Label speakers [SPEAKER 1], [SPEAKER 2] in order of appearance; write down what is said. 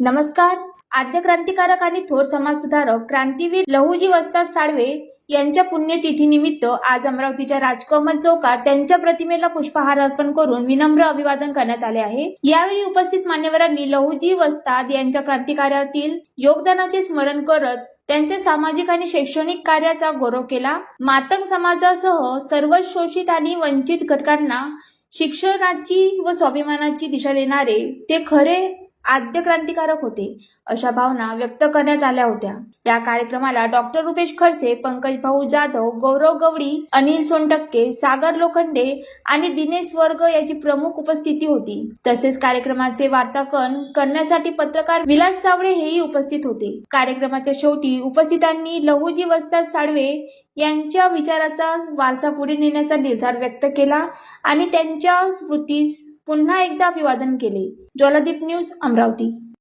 [SPEAKER 1] नमस्कार. आद्य क्रांतिकारक आणि थोर समाजसुधारक क्रांतीवीर लहुजी वस्ताद साळवे यांच्या पुण्यतिथीनिमित्त आज अमरावतीच्या राजकमल चौकात त्यांच्या प्रतिमेला पुष्पहार अर्पण करून विनम्र अभिवादन करण्यात आले आहे. यावेळी उपस्थित मान्यवरांनी लहुजी वस्ताद यांच्या क्रांतिकार्यातील योगदानाचे स्मरण करत त्यांच्या सामाजिक आणि शैक्षणिक कार्याचा गौरव केला. मातंग समाजासह सर्व शोषित आणि वंचित घटकांना शिक्षणाची व स्वाभिमानाची दिशा देणारे ते खरे आद्य क्रांतिकारक होते, अशा भावना व्यक्त करण्यात आल्या होत्या. या कार्यक्रमाला डॉक्टर रुपेश खडसे, पंकज भाऊ जाधव, गौरव गवळी, अनिल सोनटक्के, सागर लोखंडे आणि दिनेश वर्ग याची प्रमुख उपस्थिती होती. तसेच कार्यक्रमाचे वार्तांकन करण्यासाठी पत्रकार विलास सावळे हेही उपस्थित होते. कार्यक्रमाच्या शेवटी उपस्थितांनी लहुजी वस्ताद साळवे यांच्या विचाराचा वारसा पुढे नेण्याचा निर्धार व्यक्त केला आणि त्यांच्या स्मृतीस पुन्हा एकदा अभिवादन केले. ज्वालादीप न्यूज, अमरावती.